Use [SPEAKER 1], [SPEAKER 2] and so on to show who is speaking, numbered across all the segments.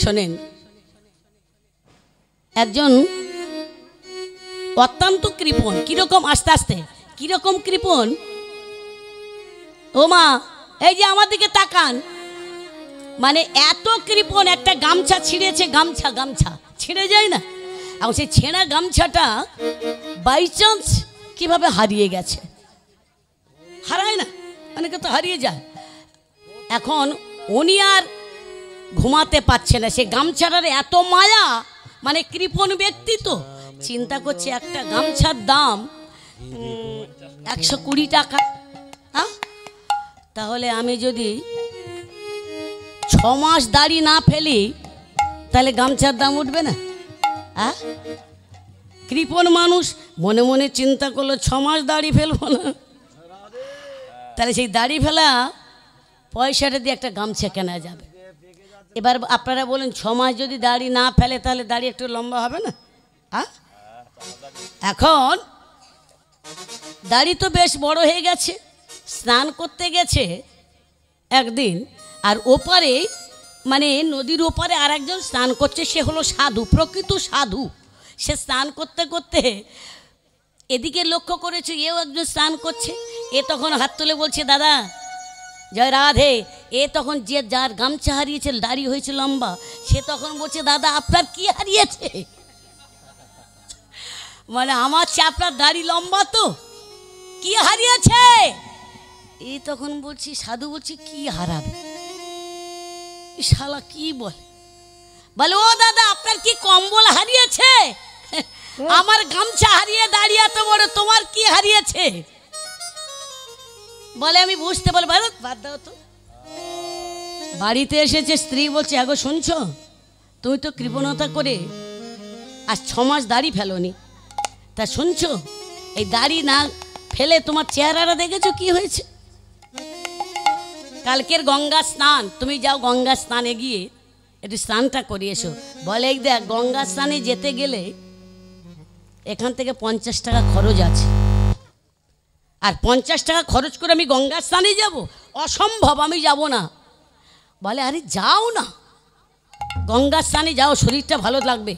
[SPEAKER 1] শোনেন, একজন অত্যন্ত কৃপণ। কিরকম? আস্তে আস্তে কিরকম কৃপণ? ও মা, এই যে আমার দিকে তাকান। মানে এত কৃপণ, একটা গামছা ছিঁড়েছে, গামছা গামছা ছিঁড়ে যায় না? এবং সেই ছেঁড়া গামছাটা বাই চান্স কীভাবে হারিয়ে গেছে। হারায় না, অনেকে তো হারিয়ে যায়। এখন উনি আর ঘুমাতে পারছে না, সে গামছাটার এত মায়া। মানে কৃপণ ব্যক্তি তো চিন্তা করছে একটা গামছার দাম 120 টাকা। হ্যাঁ, তাহলে আমি যদি 6 মাস দাড়ি না ফেলি তাহলে গামছার দাম উঠবে না? হ্যাঁ, কৃপণ মানুষ মনে মনে চিন্তা করলো 6 মাস দাড়ি ফেলবো না, তাহলে সেই দাড়ি ফেলা পয়সাটা দিয়ে একটা গামছা কেনা যাবে। এবার আপনারা বলেন 6 মাস যদি দাড়ি না ফেলে তাহলে দাড়ি একটু লম্বা হবে না? হ্যাঁ, এখন দাড়ি তো বেশ বড় হয়ে গেছে। স্নান করতে গেছে একদিন, আর ওপারে মানে নদীর ওপারে আর একজন স্নান করছে। সে হলো সাধু, প্রকৃত সাধু। সে স্নান করতে করতে এদিকে লক্ষ্য করেছে এও একজন স্নান করছে। এ তখন হাত তুলে বলছে, দাদা জয় রাধে। এ তখন যে যার গামছা হারিয়েছে, দাড়ি হয়েছে লম্বা, সে তখন বলছে, দাদা আপনার কি হারিয়েছে? মানে আমার চেয়ে আপনার দাড়ি লম্বা, তো কি হারিয়েছে? এই তখন বলছি, সাধু বলছি, কি হারাবে? শালা কি বলে, ও দাদা আপনার কি কম্বল হারিয়েছে? আমার গামছা হারিয়ে দাঁড়িয়ে এত বড়, তোমার কি হারিয়েছে? বলে আমি বুঝতে পারবো, বাদ দাও তো। বাড়িতে এসেছে, স্ত্রী বলছে, আগো শুনছো, তুমি তো কৃপণতা করে আজ 6 মাস দাড়ি ফেলোনি, তা শুনছো এই দাড়ি না ফেলে তোমার চেহারাটা দেখেছো কি হয়েছে? কালকের গঙ্গা স্নান, তুমি যাও গঙ্গা স্নানে গিয়ে একটু স্নানটা করে এসো। বলে এই দেখ, গঙ্গা স্নানে যেতে গেলে এখান থেকে 50 টাকা খরচ আছে, আর 50 টাকা খরচ করে আমি গঙ্গা স্নানে যাব? অসম্ভব, আমি যাব না। বলে আরে যাও না, গঙ্গা স্নানে যাও, শরীরটা ভালো লাগবে।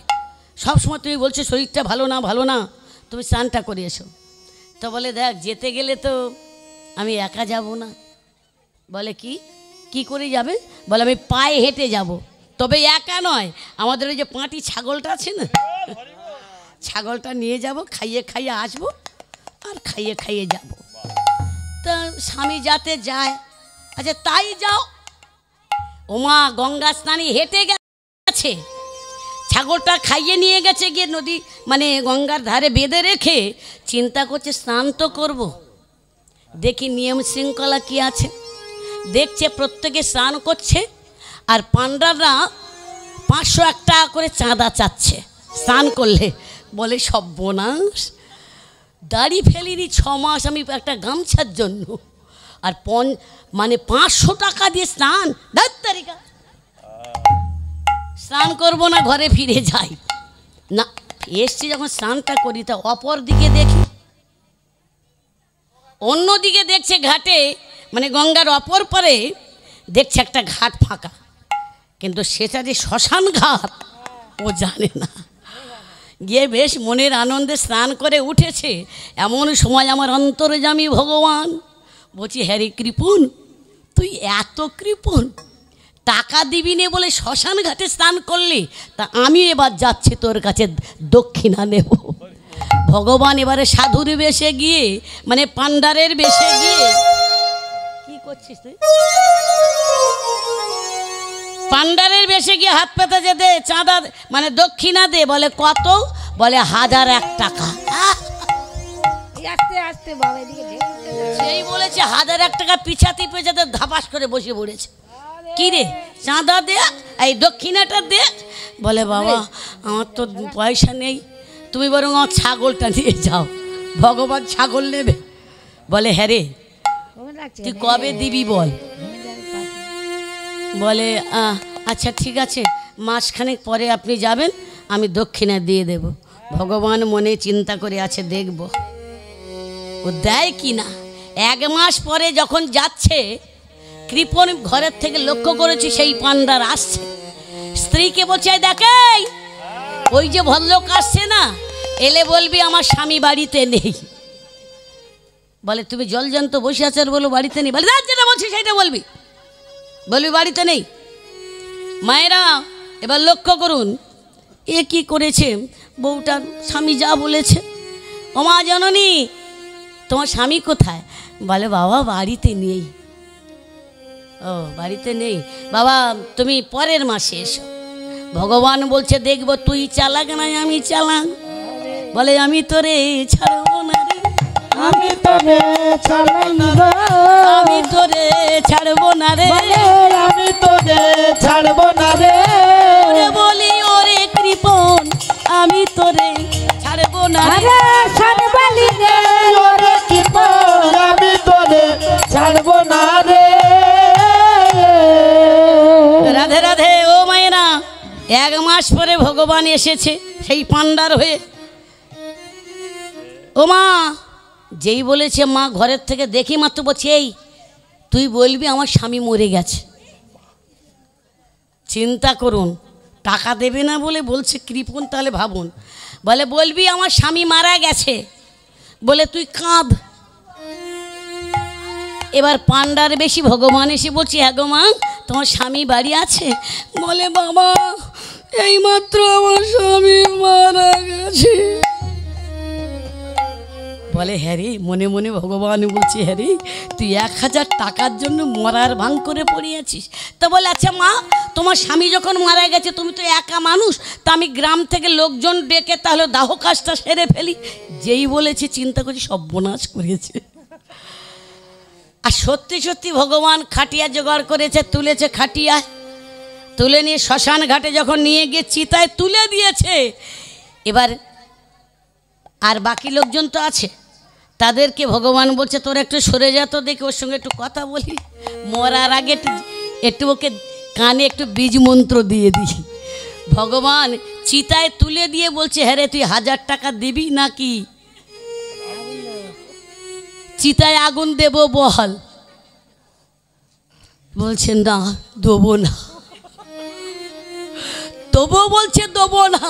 [SPEAKER 1] সবসময় তুমি বলছো শরীরটা ভালো না ভালো না, তুমি স্নানটা করে এসো। তো বলে দেখ, যেতে গেলে তো আমি একা যাব না। বলে কি করে যাবে? বলে আমি পায়ে হেঁটে যাব। তবে একা নয়, আমাদের ওই যে পাঁটি ছাগলটা আছে না, ছাগলটা নিয়ে যাব, খাইয়ে খাইয়ে আসবো, আর খাইয়ে খাইয়ে যাব। তা স্বামী যাতে যায়, আচ্ছা তাই যাও। ওমা গঙ্গা স্নানে হেঁটে গেছে, ছাগলটা খাইয়ে নিয়ে গেছে, গিয়ে নদী মানে গঙ্গার ধারে বেঁধে রেখে চিন্তা করছে স্নান তো করবো, দেখি নিয়ম শৃঙ্খলা কি আছে। দেখছে প্রত্যেকে স্নান করছে, আর পান্ডাররা 501 টাকা করে চাঁদা চাচ্ছে স্নান করলে। বলে সর্বনাশ, দাড়ি ফেলিনি 6 মাস আমি একটা গামছার জন্য, আর মানে 500 টাকা দিয়ে স্নান। তারিকা স্নান করবো না, ঘরে ফিরে যাই না। এসছি যখন স্নানটা করি, তা অপর দিকে দেখি, অন্যদিকে দেখছে ঘাটে মানে গঙ্গার অপর পারে দেখছে একটা ঘাট ফাঁকা, কিন্তু সেটা যে শ্মশান ঘাট ও জানে না। গিয়ে বেশ মনের আনন্দে স্নান করে উঠেছে। এমন সময় আমার অন্তর্যামী ভগবান বলছি, হ্যারে কৃপণ, তুই এত কৃপণ, টাকা দিবি নে বলে শ্মশান ঘাটে স্নান করলি, তা আমি এবার যাচ্ছি তোর কাছে দক্ষিণা নেব। ভগবান এবারে সাধুর বেশে গিয়ে মানে পান্ডারের বেশে গিয়ে, কি করছিস তুই? পান্ডারের বেশে গিয়ে হাত পাতা যে দে চাঁদা মানে দক্ষিণা দে। বলে কত? বলে 1001 টাকা। সেই বলেছে 1001 টাকা পিছাতে পেছাতে ধাপাস করে বসে পড়েছে। কি রে চাঁদা দে, এই দক্ষিণাটা দে। বলে বাবা আমার তো পয়সা নেই, তুমি বরং আমার ছাগলটা নিয়ে যাও, ভগবান ছাগল নেবে। বলে হ্যাঁ রে, তুই কবে দিবি বল? বলে আচ্ছা ঠিক আছে, মাসখানেক পরে আপনি যাবেন, আমি দক্ষিণা দিয়ে দেব। ভগবান মনে চিন্তা করে আছে, দেখব ও দেয় কি না। 1 মাস পরে যখন যাচ্ছে, কৃপণ ঘরের থেকে লক্ষ্য করেছি সেই পান্ডার আসছে, স্ত্রীকে বলছে দেখে ওই যে ভদ্রলোক আসছে না, এলে বলবি আমার স্বামী বাড়িতে নেই। বলে তুমি জল জ্যান্ত বসে আছো আর বলো বাড়িতে নেই। বলে যেটা বলছি সেটা বলবি, বলবি বাড়িতে নেই। মায়েরা এবার লক্ষ্য করুন, এ কি করেছে, বউটার স্বামী যা বলেছে। ও মা জননী তোমার স্বামী কোথায়? বলে বাবা বাড়িতে নেই। ও বাড়িতে নেই, বাবা তুমি পরের মাসে এসো। ভগবান বলছে দেখবো তুই চালাক না আমি চালাক। বলে আমি তোরে ছাড়বো না রে,
[SPEAKER 2] আমি তোরে ছাড়বো না রে,
[SPEAKER 1] আমি তোরে ছাড়বো না রে,
[SPEAKER 2] আমি তোরে ছাড়বো না রে।
[SPEAKER 1] ওরে বলি ওরে কৃপণ আমি তোরে ছাড়বো না রে,
[SPEAKER 2] ছাড়বালি রে ওরে কৃপণ আমি তোরে ছাড়বো না রে।
[SPEAKER 1] রাধে রাধে। ও মায়েরা 1 মাস পরে ভগবান এসেছে সেই পান্ডার হয়ে। ও মা যেই বলেছে মা ঘরের থেকে দেখি মাত্র বলছে এই তুই বলবি আমার স্বামী মরে গেছে। চিন্তা করুন, টাকা দেবে না বলে বলছে কৃপণ, তাহলে ভাবুন। বলে বলবি আমার স্বামী মারা গেছে, বলে তুই কাঁদ। এবার পান্ডার বেশি ভগবান এসে বলছে হ্যাঁ গো মা তোমার স্বামী বাড়ি আছে? বলে বাবা এইমাত্র আমার স্বামী মারা গেছে। বলে হ্যাঁ রে, মনে মনে ভগবান বলছে হ্যাঁ রে তুই 1000 টাকার জন্য মরার ভাঙ করে পড়িয়েছিস। তা বলে আচ্ছা মা তোমার স্বামী যখন মারা গেছে তুমি তো একা মানুষ, তা আমি গ্রাম থেকে লোকজন ডেকে তাহলে দাহ কাজটা সেরে ফেলি। যেই বলেছে চিন্তা করছি সর্বনাশ করেছে। আর সত্যি সত্যি ভগবান খাটিয়া জোগাড় করেছে, তুলেছে খাটিয়ায়, তুলে নিয়ে শ্মশান ঘাটে যখন নিয়ে গিয়ে চিতায় তুলে দিয়েছে। এবার আর বাকি লোকজন তো আছে, তাদেরকে ভগবান বলছে তোরা একটু সরে যা তো দেখি ওর সঙ্গে একটু কথা বলি, মরার আগে একটু ওকে কানে একটু বীজ মন্ত্র দিয়ে দিই। ভগবান চিতায় তুলে দিয়ে বলছে হ্যাঁ রে তুই 1000 টাকা দিবি নাকি চিতায় আগুন দেব বল? বলছেন না দেবো না, তবুও বলছে দেবো না।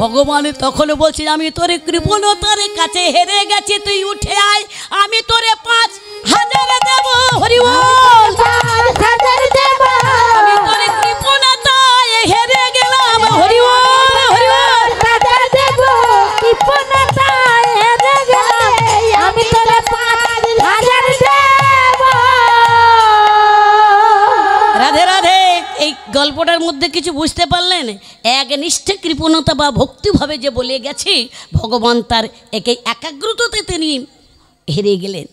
[SPEAKER 1] ভগবান তখন বলছে আমি তোরে কৃপণতার কাছে হেরে গেছি, তুই উঠে আয় আমি তোরে 5000 দেব। হরি বল,
[SPEAKER 2] 5000 দেব,
[SPEAKER 1] আমি তোরে কৃপণতায় হেরে গেলাম। হরি বল, হরি বল,
[SPEAKER 2] 5000 দেব, কৃপণতায় হেরে গেলাম, আমি তোরে 5000 দেব।
[SPEAKER 1] রাধে রাধে। এই গল্পটার মধ্যে কিছু বুঝতে পারলেন? একনিষ্ঠ কৃপণতা বা ভক্তিভাবে যে বলে গেছে, ভগবান তার একে একাগ্রতাতে তিনি হেরে গেলেন।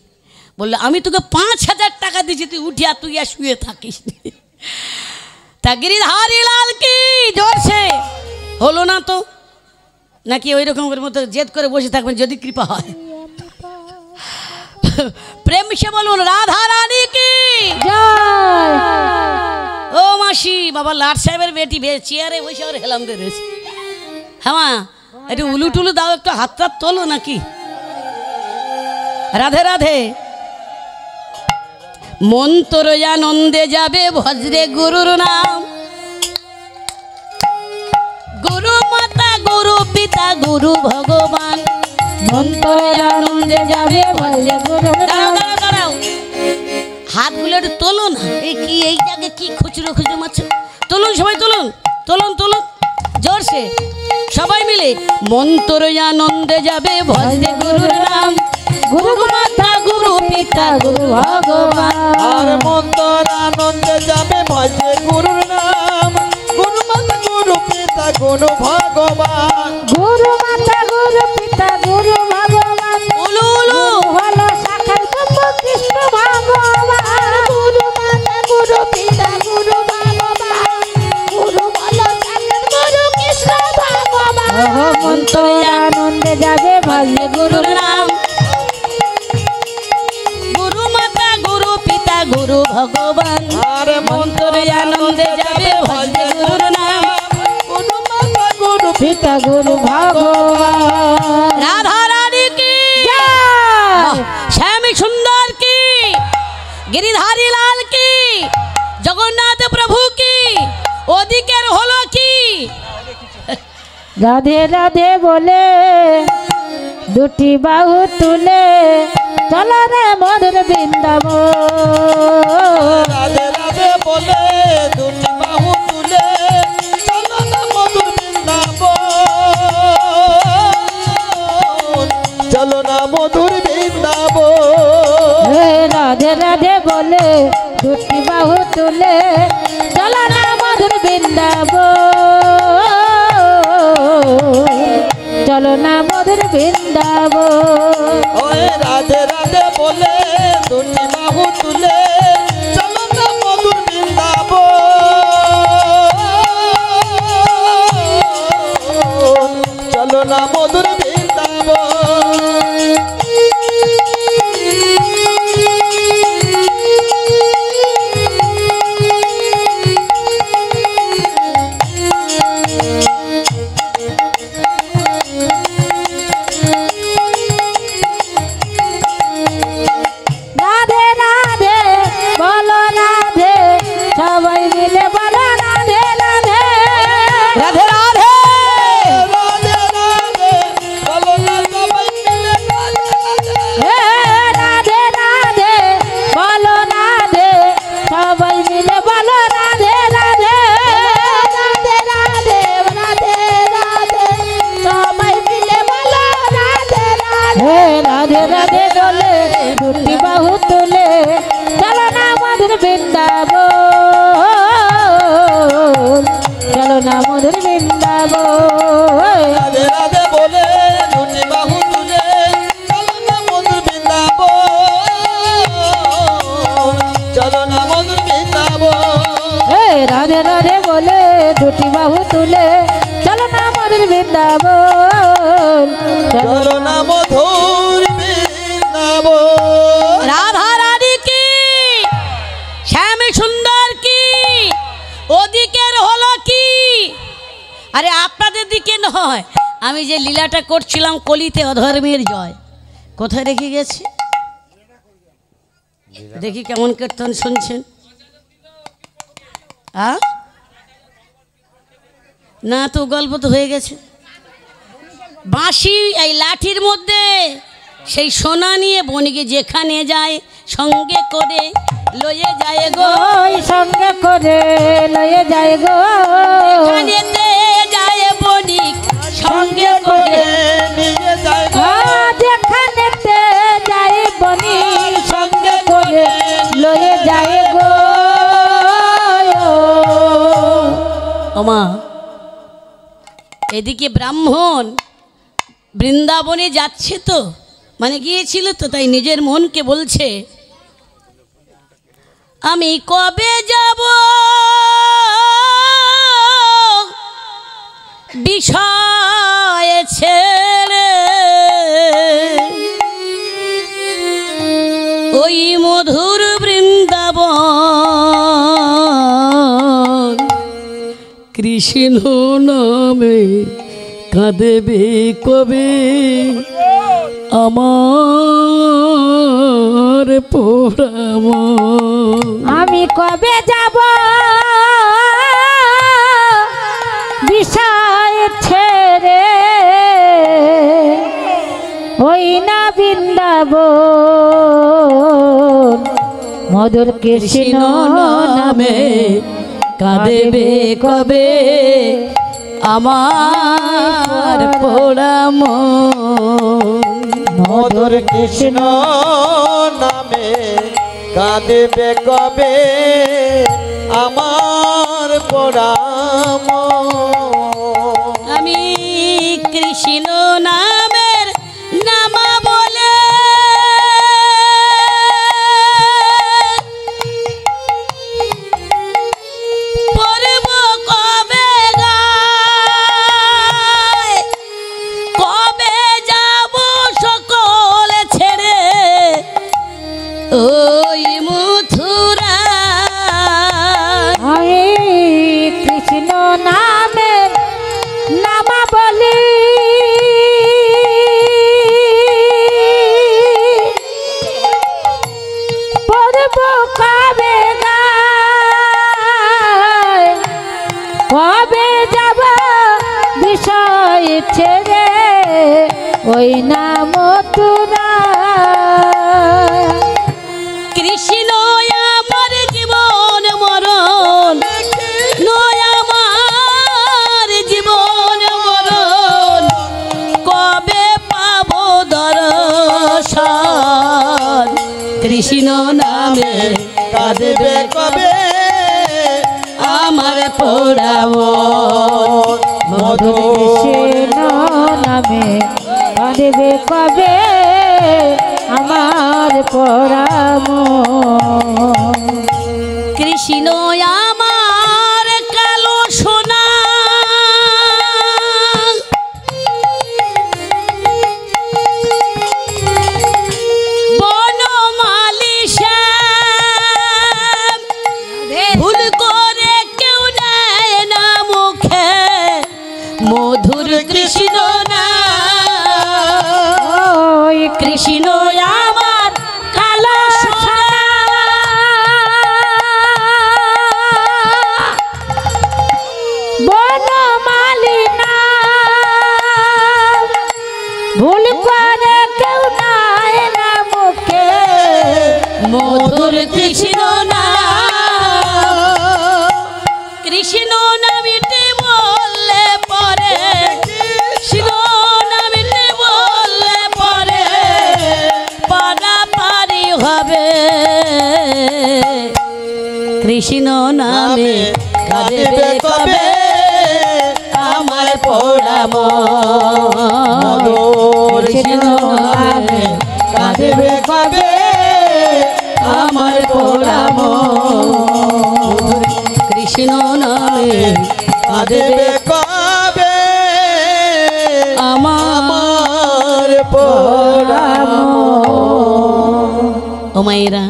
[SPEAKER 1] বললো আমি তোকে 5000 টাকা দিয়েছি, তুই উঠিয়া তুই আর শুয়ে থাকিস। তা গিরিধারী লাল কি জোরছে হলো না তো, নাকি ওই রকমের মতো জেদ করে বসে থাকবেন যদি কৃপা হয়? প্রেম সে বলুন রাধা রানী কি
[SPEAKER 2] জয়।
[SPEAKER 1] ও মাসি বাবা লাট সাহেবের বেটি চেয়ারে বসে আর হেলাম দিয়ে রয়েছে। হ্যাঁ মা একটু উলু টুলু দাও, একটু হাতটা তোলো নাকি। রাধে রাধে। মন তোর আনন্দে যাবে ভজরে গুরুর নাম, গুরু মাতা গুরু পিতা গুরু ভগবান।
[SPEAKER 2] মন তোর আনন্দে যাবে ভজরে গুরু।
[SPEAKER 1] দাঁড়াও দাঁড়াও দাঁড়াও, হাতগুলো একটু তোলো না। এই কি এই জায়গায় কি খুচরো খুচরো মারছে? তুলুন সবাই, তুলুন তুলুন তুলুন জোরসে সবাই মিলে। মন তোর আনন্দে যাবে ভজরে গুরুর নাম, গুরু মাতা গুরু পিতা গুরু ভগবান।
[SPEAKER 2] আর মন তোর আনন্দে যাবে ভজরে গুরুর নাম, গুরু মাতা গুরু পিতা গুরু ভগবান। গুরু মাতা গুরু পিতা গুরু ভগবান।
[SPEAKER 1] উলু উলু
[SPEAKER 2] ভালো সাকার ব্রহ্ম কৃষ্ণ ভগবান। গুরু মাতা গুরু পিতা গুরু ভগবান। গুরু ভালো সাকার গুরু কৃষ্ণ ভগবান। মন তোর আনন্দে যাবে ভজরে গুরুর নাম,
[SPEAKER 1] গুরু মাতা গুরু পিতা গুরু ভগবান।
[SPEAKER 2] আর
[SPEAKER 1] মন তোর আনন্দে যাবে ভজরে গুরুর নাম,
[SPEAKER 2] গুরু মাতা গুরু পিতা গুরু ভগবান।
[SPEAKER 1] রাধা রানী কি
[SPEAKER 2] জয়।
[SPEAKER 1] শ্যামী সুন্দর কি, গিরিধারী লাল কি, জগন্নাথ প্রভু কি, ওদিকের হলো কি
[SPEAKER 2] রাধে রাধে বলে দুটি বাহু তুলে চলো রে মধুর বৃন্দাবন।
[SPEAKER 3] রাধে রাধে বলে দুটি বাহু তুলে চলো না মধুর বৃন্দাবন, চলো না মধুর বৃন্দাবন।
[SPEAKER 2] হে রাধে রাধে বলে দুটি বাহু তুলে চলো না মধুর বৃন্দাবন, চলো না মধুর বৃন্দাবন।
[SPEAKER 3] ওই রাধে রাধে বলে দুটি বাহু তুলে চলো না মধুর বৃন্দাবন, চলো না মধুর বৃন্দাবন।
[SPEAKER 2] রাধে রাধে বলো রাধে, সবাই মিলে বলো রাধে রাধে।
[SPEAKER 1] রাধে রাধে
[SPEAKER 3] রাধে রাধে বলো না সবাই মিলে রাধে রাধে।
[SPEAKER 2] হে রাধে রাধে বলো রাধে, সবাই মিলে বলো রাধে রাধে। রাধে রাধে রাধে রাধে সবাই মিলে বলো রাধে রাধে। হে রাধে রাধে বলে দুটি বাহু তুলে চলো না মধুর বৃন্দাবন, চলো না মধুর বৃন্দাবন।
[SPEAKER 3] রাধে রাধে বলে দুটি বাহু তুলে চলো না মধুর বৃন্দাবন, চলো না মধুর বৃন্দাবন।
[SPEAKER 2] হে রাধে রাধে বলে দুটি বাহু তুলে চলো না মধুর বৃন্দাবন,
[SPEAKER 3] চলো না মধুর বৃন্দাবন।
[SPEAKER 1] রাধা রানী কি, শ্যাম সুন্দর কি, ওদিকের হলো কি? আরে আপনাদের দিকে নয়, আমি যে লীলাটা করছিলাম কলিতে অধর্মের জয়, কোথায় রেখে গেছি? দেখি কেমন কীর্তন শুনছেন। না তো গল্প তো হয়ে গেছে। বাঁশি এই লাঠির মধ্যে সেই সোনা নিয়ে বনিকে যেখানে যায় সঙ্গে করে লয়ে যায় গো,
[SPEAKER 2] ওই সঙ্গে করে লয়ে যায় গো।
[SPEAKER 1] যেখানেতে যায় বনিক সঙ্গে করে
[SPEAKER 3] নিয়ে যায় গো।
[SPEAKER 2] যেখানেতে যাই বনি সঙ্গে করে লয়ে যায় গো।
[SPEAKER 1] ওমা, এদিকে ব্রাহ্মণ বৃন্দাবনে যাচ্ছে তো, মানে গিয়েছিল তো, তাই নিজের মনকে বলছে আমি কবে যাব বিষয় ছেড়ে ওই মধুর বৃন্দাবন, কৃষ্ণ নামে কাঁদেবে কবে আমার পোড়াম।
[SPEAKER 2] আমি কবে যাব বিষয় ছেড়ে ওই না বৃন্দাবন, মধুর কৃষ্ণ নামে
[SPEAKER 1] কাঁদেবে কবে আমার পোড়াম।
[SPEAKER 3] মধুর কৃষ্ণ নামে কাঁদবে কবে আমার পোড়াম।
[SPEAKER 1] আমি কৃষ্ণ নামের নামা বলে পড়ব কবে গায়, কবে যাব সকল ছেড়ে ওই মথুরা।
[SPEAKER 2] আমি কৃষ্ণ নামে ছেড়ে ওই না মথুরা
[SPEAKER 1] কৃষ্ণ আমার জীবন মরণ নয় আমার জীবন মরণ কবে পাবো দর্শন কৃষ্ণ নামে
[SPEAKER 3] কাঁদবে কবে
[SPEAKER 1] আমার পোড়াবো
[SPEAKER 3] মধুর
[SPEAKER 2] কৃষ্ণ নামে কাঁদবে কবে আমার পরাম
[SPEAKER 1] কৃষ্ণ আমার কালো সোনা বনমালী শ্যাম ভুল করে কেউ নেয় না মুখে মধুর কৃষ্ণ না
[SPEAKER 2] ওই
[SPEAKER 1] কৃষ্ণ আমার কালো সোনা
[SPEAKER 2] বনমালী না ভুল করে কেউ নাই না মুখে
[SPEAKER 1] মধুর কৃষ্ণ না কৃষ্ণ নামিতে বললে পরে কৃষ্ণ নামিতে বললে পরে পারাপারি হবে কৃষ্ণ নামে কাঁদবে কবে আমার পোড়াম কৃষ্ণ নামে কাঁদবে কবে আমার পোড়াম কৃষ্ণ নামে কাঁদবে
[SPEAKER 3] কবে
[SPEAKER 1] আমার
[SPEAKER 3] পোড়াম
[SPEAKER 1] ও মায়েরা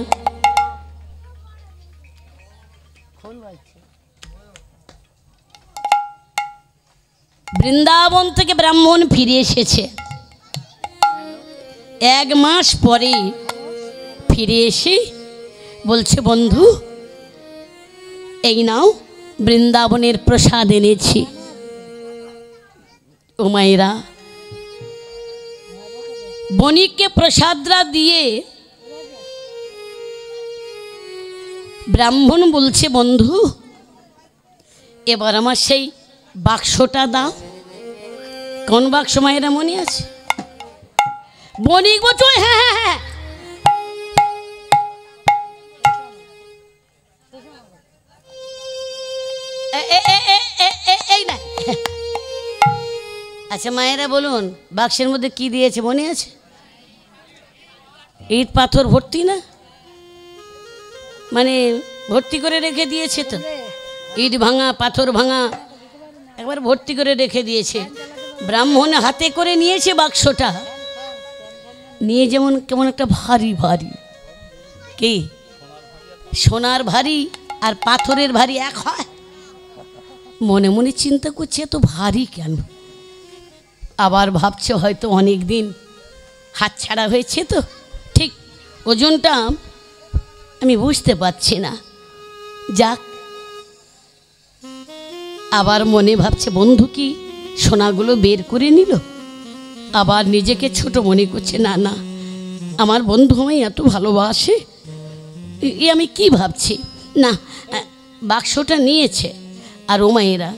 [SPEAKER 1] বৃন্দাবন থেকে ব্রাহ্মণ ফিরে এসেছে 1 মাস পরে ফিরে এসে বলছে বন্ধু এই নাও বৃন্দাবনের প্রসাদ এনেছি ও মায়েরা বণিককে প্রসাদরা দিয়ে ব্রাহ্মণ বলছে বন্ধু এবার আমার সেই বাক্সটা দাও কোন বাক্স মায়েরা মনে আছে বণিক বলছো হ্যাঁ হ্যাঁ হ্যাঁ এই না আচ্ছা মায়েরা বলুন বাক্সের মধ্যে কি দিয়েছে মনে আছে ইট পাথর ভর্তি না মানে ভর্তি করে রেখে দিয়েছে তো ইট ভাঙা পাথর ভাঙা একবার ভর্তি করে রেখে দিয়েছে ব্রাহ্মণ হাতে করে নিয়েছে বাক্সটা নিয়ে যেমন কেমন একটা ভারী ভারী কি সোনার ভারী আর পাথরের ভারী এক হয় মনে মনে চিন্তা করছে এত ভারী কেন আবার ভাবছে হয়তো অনেক দিন হাতছাড়া হয়েছে তো ঠিক ওজনটা আমি বুঝতে পারছি না যাক আবার মনে ভাবছে বন্ধু কি সোনাগুলো বের করে নিল আবার নিজেকে ছোট মনে করছে না না আমার বন্ধু আমায় এত ভালোবাসে এ আমি কি ভাবছি না বাক্সটা নিয়েছে আর ও মায়েরা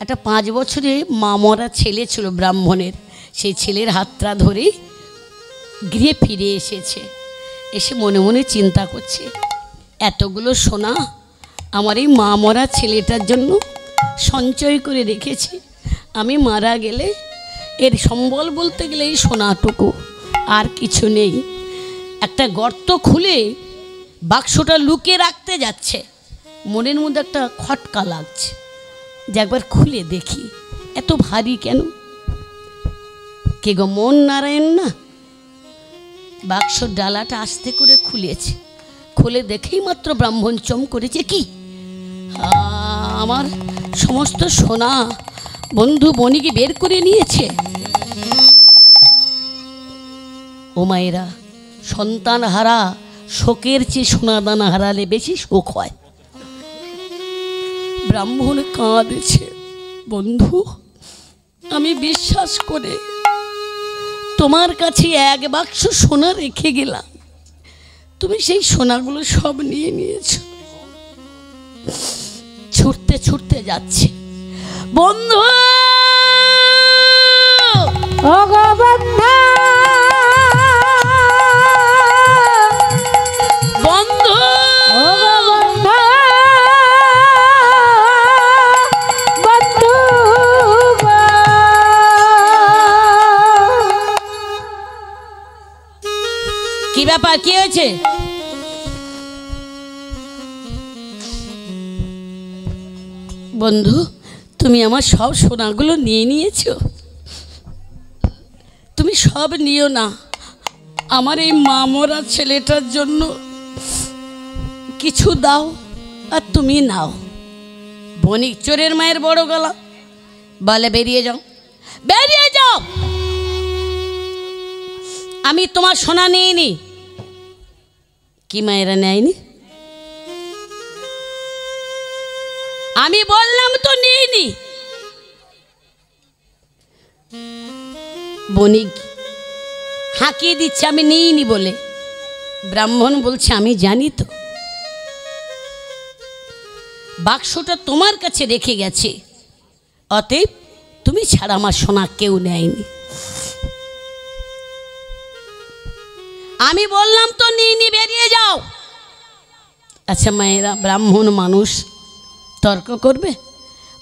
[SPEAKER 1] একটা 5 বছরে মা মরা ছেলে ছিল ব্রাহ্মণের সেই ছেলের হাতটা ধরে গৃহে ফিরে এসেছে এসে মনে মনে চিন্তা করছে এতগুলো সোনা আমার এই মা মরা ছেলেটার জন্য সঞ্চয় করে রেখেছি আমি মারা গেলে এর সম্বল বলতে গেলে এই সোনাটুকু আর কিছু নেই একটা গর্ত খুলে বাক্সটা লুকিয়ে রাখতে যাচ্ছে মনের মধ্যে একটা খটকা লাগছে যে একবার খুলে দেখি এত ভারী কেন কে গো মন নারায়ণ না বাক্সর ডালাটা আস্তে করে খুলেছে খুলে দেখেই মাত্র ব্রাহ্মণ চম করেছে কি আমার সমস্ত সোনা বন্ধু বণিকে বের করে নিয়েছে ও মায়েরা সন্তান হারা শোকের চেয়ে সোনাদানা হারালে বেশি শোক হয় ব্রাহ্মণ কাঁদেছে বন্ধু আমি বিশ্বাস করে তোমার কাছে এক বাক্স সোনা রেখে গেলাম, তুমি সেই সোনাগুলো সব নিয়ে নিয়েছো। ছুটতে ছুটতে যাচ্ছে বন্ধু,
[SPEAKER 2] ওগো বন্ধু,
[SPEAKER 1] বন্ধু,
[SPEAKER 2] ওগো বন্ধু, বন্ধু গো।
[SPEAKER 1] কি ব্যাপার, কি হয়েছে? বন্ধু, তুমি আমার সব সোনাগুলো নিয়ে নিয়েছো। তুমি সব নিও না, আমার এই মামরা ছেলেটার জন্য কিছু দাও আর তুমি নাও। বণিক চোরের মায়ের বড় গলা বলে, বেরিয়ে যাও, বেরিয়ে যাও। আমি তোমার সোনা নিইনি। কি মায়েরা নেয়নি? আমি বললাম তো নিইনি। বণিক হাঁকিয়ে দিচ্ছে আমি নিইনি বলে। ব্রাহ্মণ বলছে, আমি জানি তো, বাক্সটা তোমার কাছে রেখে গেছে, অতএব তুমি ছাড়া আমার সোনা কেউ নেয়নি। আমি বললাম তো নিইনি, বেরিয়ে যাও। আচ্ছা মায়েরা, ব্রাহ্মণ মানুষ তর্ক করবে?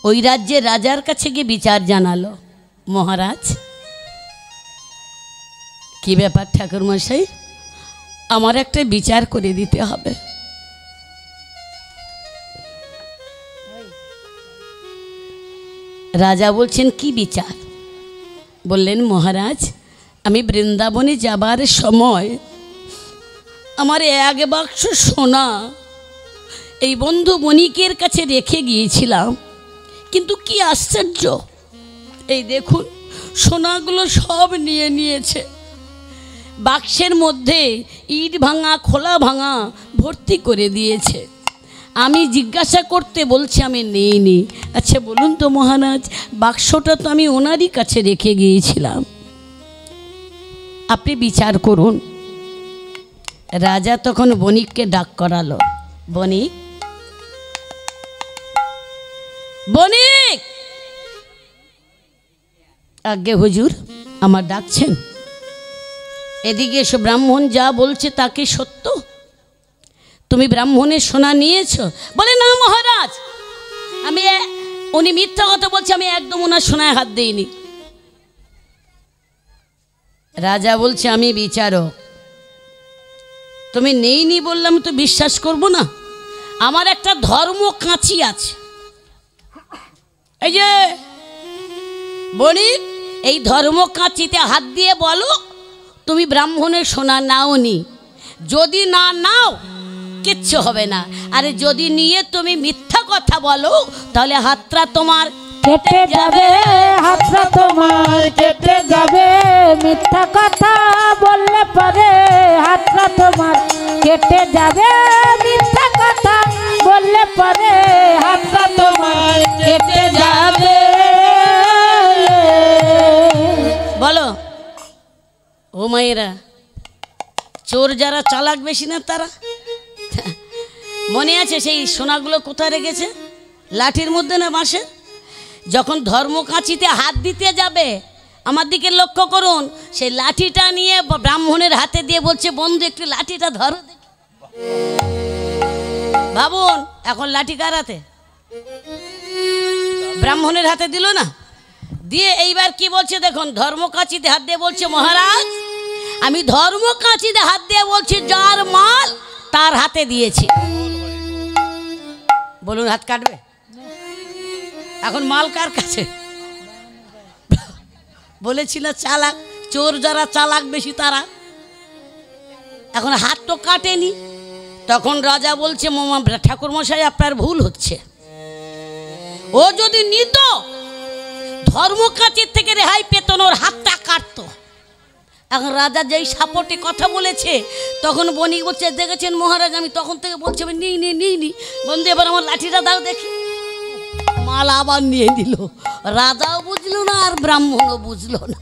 [SPEAKER 1] ওই রাজ্যের রাজার কাছে গিয়ে বিচার জানালো, মহারাজ কি ব্যাপার ঠাকুরমশাই, আমার একটা বিচার করে দিতে হবে। রাজা বলছেন, কি বিচার? বললেন, মহারাজ আমি বৃন্দাবনে যাবার সময় আমার এক বাক্স সোনা এই বন্ধু বণিকের কাছে রেখে গিয়েছিলাম, কিন্তু কি আশ্চর্য, এই দেখুন সোনাগুলো সব নিয়ে নিয়েছে। বাক্সের মধ্যে ইট ভাঙা খোলা ভাঙা ভর্তি করে দিয়েছে। আমি জিজ্ঞাসা করতে বলছি আমি নিইনি। আচ্ছা বলুন তো মহারাজ, বাক্সটা তো আমি ওনারই কাছে রেখে গিয়েছিলাম, আপনি বিচার করুন। রাজা তখন বণিককে ডাক করালো, বণিক, বণিক। আজ্ঞে হুজুর, আমার ডাকছেন? এদিকে এসো, ব্রাহ্মণ যা বলছে তাকে সত্য? তুমি ব্রাহ্মণের সোনা নিয়েছো? বলে, না মহারাজ, উনি মিথ্যা কথা বলছে, আমি একদম ওনার সোনায় হাত দিইনি। রাজা বলছে, আমি বিচারক, তুমি নেইনি বললাম তো বিশ্বাস করব না? আমার একটা ধর্ম কাঁচি আছে, এই যে বণিক, এই ধর্ম কাঁচিতে হাত দিয়ে বলো তুমি ব্রাহ্মণের সোনা নাওনি। যদি না নাও কিচ্ছু হবে না, আরে যদি নিয়ে তুমি মিথ্যা কথা বলো তাহলে হাতটা তোমার
[SPEAKER 2] কেটে যাবে, হাতটা তোমার কেটে যাবে। মিথ্যা কথা বললে পরে হাতটা তোমার কেটে যাবে। মিথ্যা কথা বললে পরে হাতটা তোমার কেটে যাবে।
[SPEAKER 1] বলো ও মায়েরা, চোর যারা চালাক বেশি না তারা? মনে আছে সেই সোনাগুলো কোথায় রেখেছে? লাঠির মধ্যে না বাঁশে? যখন ধর্মকাঁচিতে হাত দিতে যাবে, আমার দিকে লক্ষ্য করুন, সেই লাঠিটা নিয়ে ব্রাহ্মণের হাতে দিয়ে বলছে, বন্ধু একটু লাঠিটা ধরো দেখি। ভাবুন এখন লাঠি কার হাতে? ব্রাহ্মণের হাতে দিল না? দিয়ে এইবার কি বলছে দেখুন, ধর্মকাঁচিতে হাত দিয়ে বলছে, মহারাজ আমি ধর্মকাঁচিতে হাত দিয়ে বলছি, যার মাল তার হাতে দিয়েছি। বলুন হাত কাটবে? এখন মাল কার কাছে? বলেছি না চালাক, চোর যারা চালাক বেশি তারা। এখন হাত তো কাটেনি। তখন রাজা বলছে, ঠাকুরমশাই আপনার ভুল হচ্ছে, ও যদি নিত ধর্মকাঁচির থেকে রেহাই পেত না, ওর হাতটা কাটতো। এখন রাজা যেই সাপোর্টে কথা বলেছে, তখন বণিক বলছে, দেখেছেন মহারাজ আমি তখন থেকে বলছি আমি নিই নি। বন্ধু এবার আমার লাঠিটা দাও দেখি। মাল আবার নিয়ে নিল। রাজাও বুঝলো না আর ব্রাহ্মণও বুঝলো না।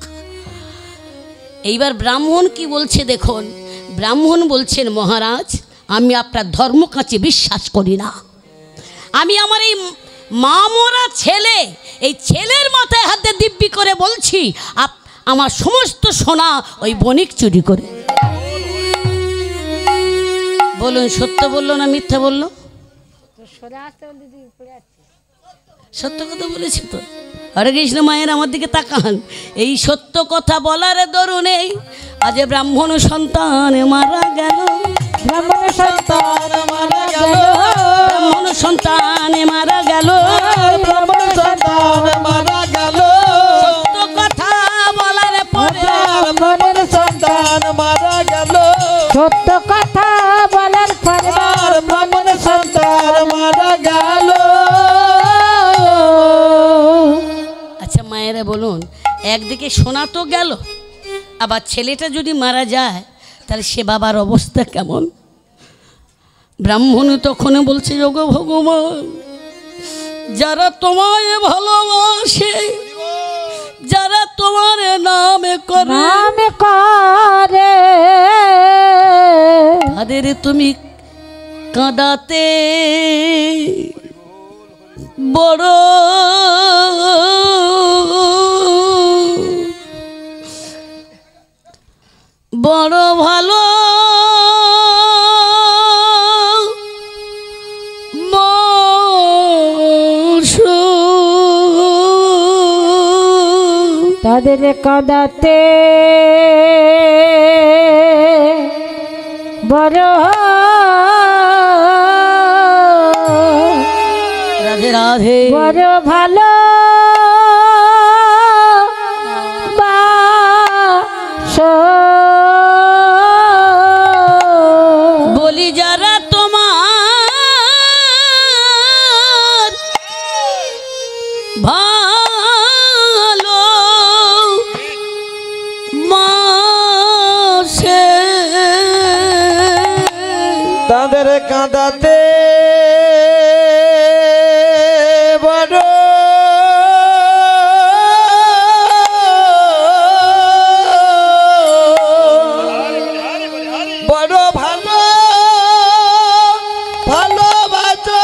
[SPEAKER 1] এইবার ব্রাহ্মণ কি বলছে দেখুন। ব্রাহ্মণ বলছেন, মহারাজ আমি আপনার ধর্মকাছে বিশ্বাস করি না। আমি আমার এই মা মরা ছেলে, এই ছেলের মাথায় হাতে দিব্যি করে বলছি আমার সমস্ত সোনা ওই বণিক চুরি করে। বলুন সত্য বললো না মিথ্যা বললো? সত্য কথা বলেছি তো। হরে কৃষ্ণ। মায়ের আমার দিকে তাকান। এই সত্য কথা বলার দরুনে আজ ব্রাহ্মণ সন্তান মারা গেল।
[SPEAKER 2] ব্রাহ্মণ সন্তান মারা গেল,
[SPEAKER 1] ব্রাহ্মণ সন্তান মারা গেল,
[SPEAKER 3] ব্রাহ্মণ সন্তান মারা গেল।
[SPEAKER 1] সত্য কথা বলার পরে
[SPEAKER 3] ব্রাহ্মণের সন্তান মারা গেল।
[SPEAKER 2] সত্য কথা বলার পরে
[SPEAKER 3] আর ব্রাহ্মণের সন্তান মারা গেল।
[SPEAKER 1] আচ্ছা মায়েরা বলুন, একদিকে সোনা তো গেল, আবার ছেলেটা যদি মারা যায় তাহলে সে বাবার অবস্থা কেমন? ব্রাহ্মণ তখন বলছে, যোগ ভগবান, যারা তোমায় ভালোবাসে, যারা তোমার নামে করে
[SPEAKER 2] নাম করে,
[SPEAKER 1] তাদের তুমি কাঁদাতে বড় বড় ভালো
[SPEAKER 2] তাদের কাঁদাতে বড়
[SPEAKER 1] রাধে রাধে
[SPEAKER 2] বড় ভালো
[SPEAKER 1] বলি যারা তোমার ভালো মাসে
[SPEAKER 3] তাদের কাঁদাতে বড় বড় ভালো ভালোবাসো।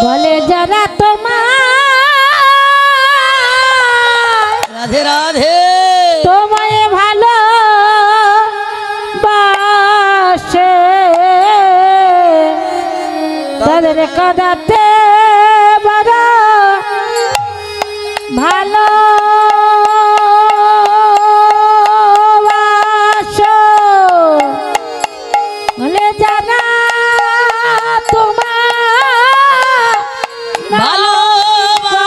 [SPEAKER 2] বলে যারা তোমার
[SPEAKER 1] রাধে রাধে
[SPEAKER 2] তোমায় ভালো বাসে, তাদের কাঁদাতে বড় ভালো বাসো। বলে যারা তোমার
[SPEAKER 1] ভালোবাসে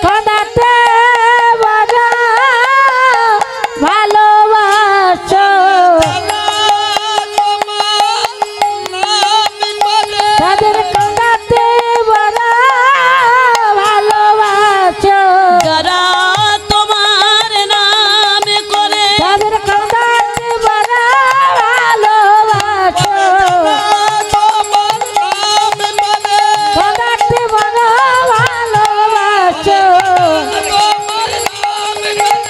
[SPEAKER 2] কাঁদাতে বড় ভালোবাসো, তাদের কাঁদাতে বড় ভালোবাসো,
[SPEAKER 1] যারা তোমার নাম করে
[SPEAKER 2] তাদের কাঁদাতে বড় ভালোবাসো, কাঁদাতে বড় ভালোবাসো,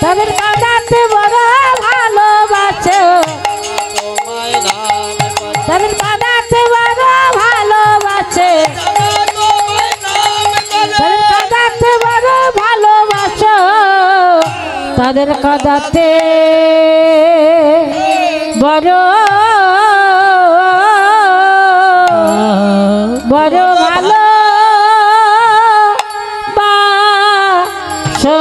[SPEAKER 2] তাদের কাঁদাতে বড় ভালোবাসো, তাদের কাঁদাতে বড় ভালোবাসে, তাদের কাঁদাতে বড় ভালোবাসো, তাদের কাঁদাতে বড় বড় ভালো বাসো।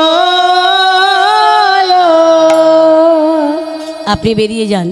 [SPEAKER 1] আপনি বেরিয়ে যান।